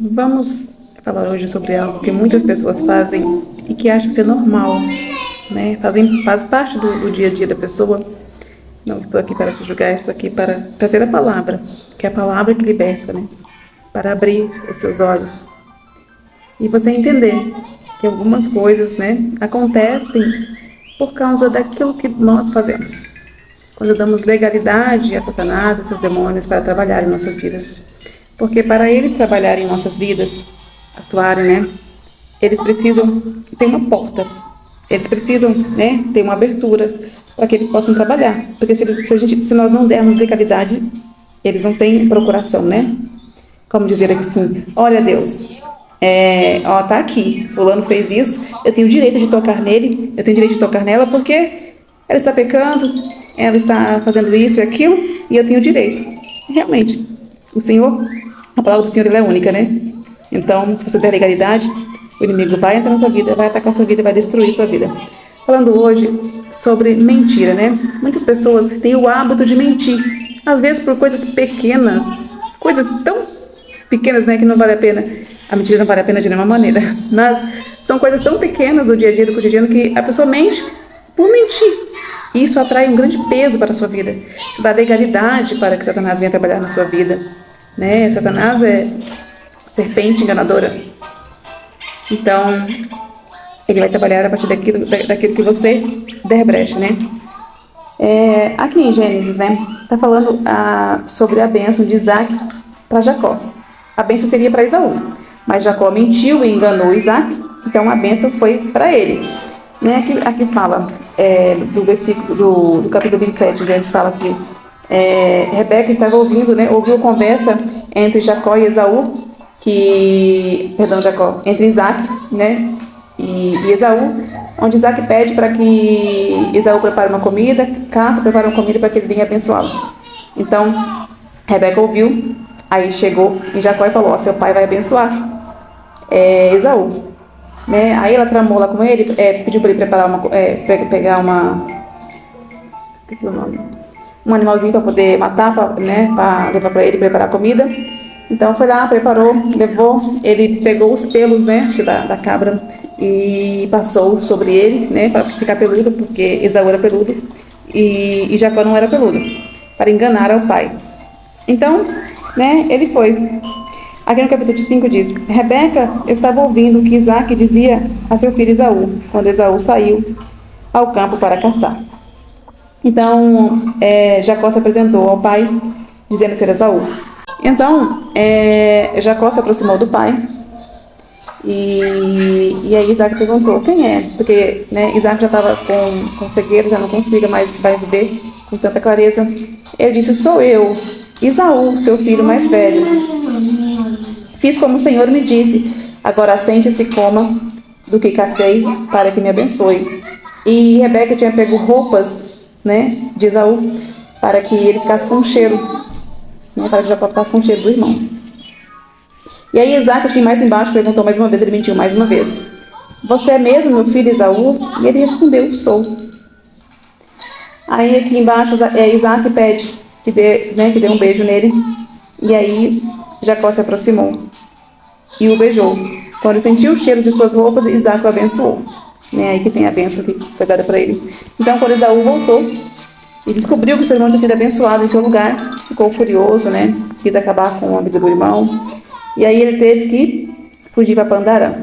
Vamos falar hoje sobre algo que muitas pessoas fazem e que acham ser normal, né? Faz parte do dia a dia da pessoa. Não estou aqui para te julgar, estou aqui para trazer a palavra, que é a palavra que liberta, né? Para abrir os seus olhos e você entender que algumas coisas, né, acontecem por causa daquilo que nós fazemos. Quando damos legalidade a Satanás e seus demônios para trabalhar em nossas vidas. Porque para eles trabalharem em nossas vidas, atuarem, né, eles precisam ter uma porta. Eles precisam, né, ter uma abertura para que eles possam trabalhar. Porque se nós não dermos legalidade, eles não têm procuração, né? Como dizer aqui assim, olha Deus, tá aqui, fulano fez isso, eu tenho o direito de tocar nele, eu tenho o direito de tocar nela porque ela está pecando, ela está fazendo isso e aquilo, e eu tenho o direito. Realmente, o Senhor, a palavra do Senhor ela é única, né? Então, se você der legalidade, o inimigo vai entrar na sua vida, vai atacar a sua vida, vai destruir sua vida. Falando hoje sobre mentira, né? Muitas pessoas têm o hábito de mentir, às vezes por coisas pequenas, coisas tão pequenas, né, que não vale a pena. A mentira não vale a pena de nenhuma maneira, mas são coisas tão pequenas do dia a dia, do cotidiano, que a pessoa mente por mentir. E isso atrai um grande peso para a sua vida. Isso dá legalidade para que Satanás venha trabalhar na sua vida, né? Satanás é serpente enganadora. Então, ele vai trabalhar a partir daquilo que você der brecha, né? Aqui em Gênesis, né, tá falando sobre a bênção de Isaac para Jacó. A bênção seria para Esaú, mas Jacó mentiu e enganou Isaac, então a bênção foi para ele. Né? Aqui fala, do versículo do capítulo 27, onde fala que Rebeca estava ouvindo, né, ouviu a conversa entre Jacó e Esaú, entre Isaac, né, e Esaú, onde Isaac pede para que Esaú prepare uma comida, prepara uma comida para que ele venha abençoá-lo. Então, Rebeca ouviu, aí chegou em Jacó e falou, seu pai vai abençoar Esaú. Né? Aí ela tramou lá com ele, pediu para ele preparar pegar esqueci o nome, um animalzinho para poder matar, para levar para ele preparar a comida. Então foi lá, preparou, levou, ele pegou os pelos, né, acho que da cabra, e passou sobre ele, né, para ficar peludo, porque Esaú era peludo e Jacó não era peludo, para enganar ao pai. Então, né, ele foi. Aqui no capítulo 5 diz, Rebeca estava ouvindo o que Isaac dizia a seu filho Esaú, quando Esaú saiu ao campo para caçar. Então, Jacó se apresentou ao pai, dizendo ser Esaú. Então, Jacó se aproximou do pai, e aí Isaac perguntou, quem é? Porque, né, Isaac já estava com cegueira, já não consiga mais ver com tanta clareza. Ele disse, sou eu, Esaú, seu filho mais velho. Fiz como o Senhor me disse, agora sente-se e coma do que cacei para que me abençoe. E Rebeca tinha pego roupas, né, de Esaú, para que ele ficasse com cheiro, né, para que Jacó ficasse com cheiro do irmão. E aí Isaac, aqui mais embaixo, perguntou mais uma vez, ele mentiu mais uma vez. Você é mesmo meu filho Esaú? E ele respondeu, sou. Aí aqui embaixo, Isaac pede que dê um beijo nele. E aí Jacó se aproximou e o beijou. Quando sentiu o cheiro de suas roupas, Isaac o abençoou. Né? Aí que tem a bênção que foi dada para ele. Então, quando Esaú voltou e descobriu que seu irmão tinha sido abençoado em seu lugar, ficou furioso, né? Quis acabar com a vida do irmão. E aí ele teve que fugir para Pandarã.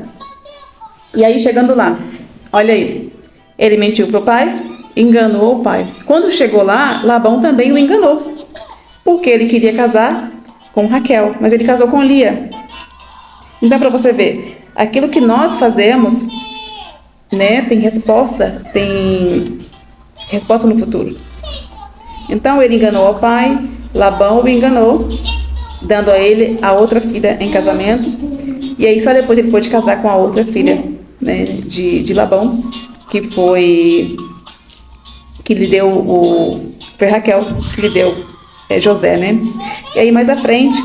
E aí, chegando lá, olha aí, ele mentiu para o pai, enganou o pai. Quando chegou lá, Labão também o enganou, porque ele queria casar com Raquel, mas ele casou com Lia. Então, para você ver, aquilo que nós fazemos, né, tem resposta no futuro. Então, ele enganou o pai, Labão o enganou, dando a ele a outra filha em casamento, e aí só depois ele pôde casar com a outra filha, né, de Labão, que lhe deu foi Raquel que lhe deu José, né? E aí mais à frente,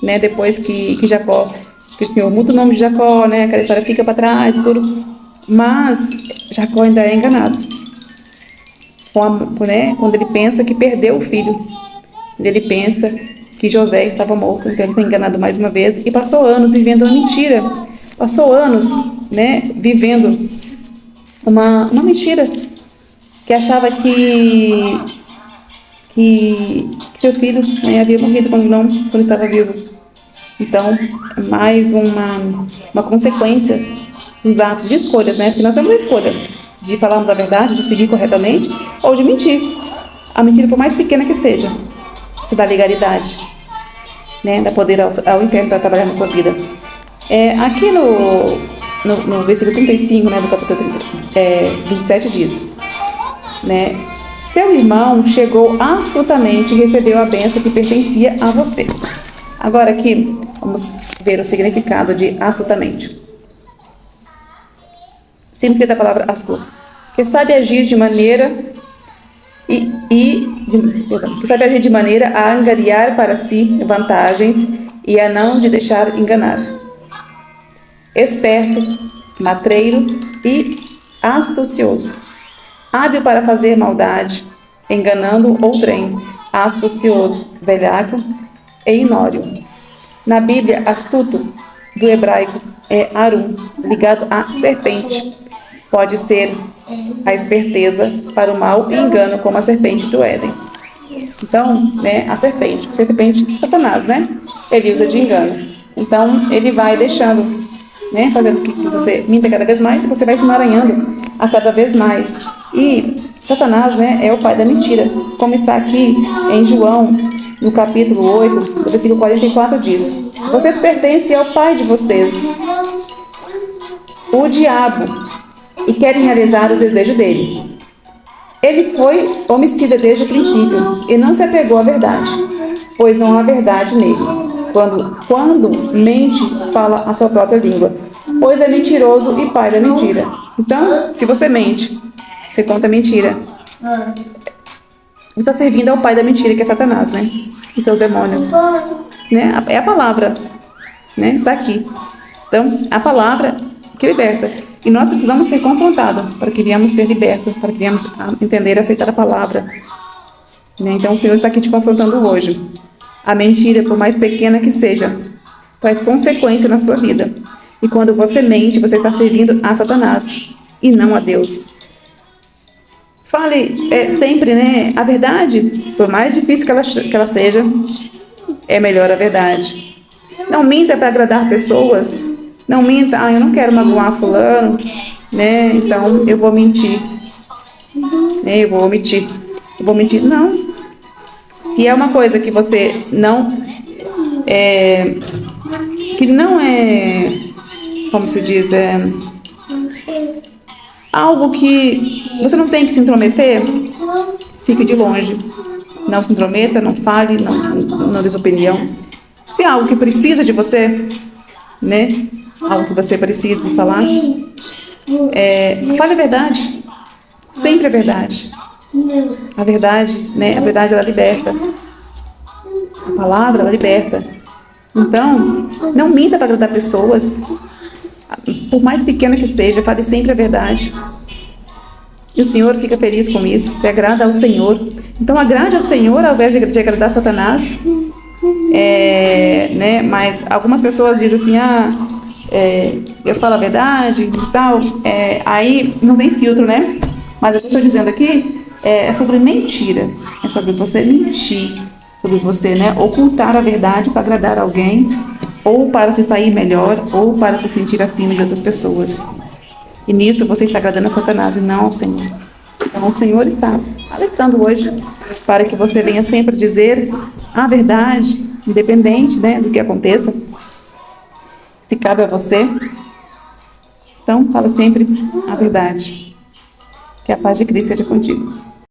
né, depois que Jacó, que o Senhor muda o nome de Jacó, né, aquela história fica para trás e tudo, mas Jacó ainda é enganado, né, quando ele pensa que perdeu o filho, quando ele pensa que José estava morto, então ele foi enganado mais uma vez e passou anos vivendo uma mentira. Passou anos, né, vivendo uma mentira, que achava que seu filho, né, havia morrido quando estava vivo. Então, é mais uma consequência dos atos de escolhas, né? Porque nós temos a escolha de falarmos a verdade, de seguir corretamente, ou de mentir. A mentira, por mais pequena que seja, se dá legalidade, né? Dá poder ao inferno para trabalhar na sua vida. Aqui no versículo 35, né, do capítulo 27 diz, né? Seu irmão chegou astutamente e recebeu a bênção que pertencia a você. Agora aqui, vamos ver o significado de astutamente. Significa da palavra astuto, que sabe agir de maneira que sabe agir de maneira a angariar para si vantagens e a não de deixar enganar. Esperto, matreiro e astucioso. Hábil para fazer maldade, enganando outrem, astucioso, velhaco e inório. Na Bíblia, astuto, do hebraico, é arum, ligado à serpente. Pode ser a esperteza para o mal e engano, como a serpente do Éden. Então, né, a serpente Satanás, né? Ele usa de engano. Então, ele vai deixando, né, fazendo que você minta cada vez mais e você vai se emaranhando a cada vez mais. E Satanás, né, é o pai da mentira. Como está aqui em João, no capítulo 8, no versículo 44, diz: vocês pertencem ao pai de vocês, o diabo, e querem realizar o desejo dele. Ele foi homicida desde o princípio e não se apegou à verdade, pois não há verdade nele. Quando mente, fala a sua própria língua, pois é mentiroso e pai da mentira. Então, se você mente, você conta mentira, você está servindo ao pai da mentira, que é Satanás, né? E seus demônios, né? É a palavra, né? Está aqui. Então, a palavra que liberta. E nós precisamos ser confrontados para que venhamos ser libertos, para que venhamos entender e aceitar a palavra. Né? Então, o Senhor está aqui te confrontando hoje. A mentira, por mais pequena que seja, traz consequência na sua vida. E quando você mente, você está servindo a Satanás e não a Deus. Fale sempre, né, a verdade, por mais difícil que ela seja, é melhor a verdade. Não minta para agradar pessoas. Não minta, eu não quero magoar fulano, né? Então eu vou mentir, né? Eu vou omitir. Não. Se é uma coisa que você não como se diz, algo que você não tem que se intrometer, fique de longe. Não se intrometa, não fale, não dê sua opinião. Se é algo que precisa de você, né? Algo que você precise falar, fale a verdade, sempre a verdade. A verdade, né? A verdade, ela liberta. A palavra, ela liberta. Então, não minta para agradar pessoas, por mais pequena que seja, fale sempre a verdade. E o Senhor fica feliz com isso, você agrada ao Senhor. Então, agrade ao Senhor ao invés de agradar Satanás. Né? Mas algumas pessoas dizem assim, eu falo a verdade e tal, aí não tem filtro, né? Mas eu estou dizendo aqui, é sobre mentira, é sobre você mentir, sobre você, né, ocultar a verdade para agradar alguém, ou para se sair melhor, ou para se sentir acima de outras pessoas. E nisso você está agradando a Satanás e não ao Senhor. Então o Senhor está alertando hoje para que você venha sempre dizer a verdade, independente, né, do que aconteça. Se cabe a você, então fala sempre a verdade. Que a paz de Cristo seja contigo.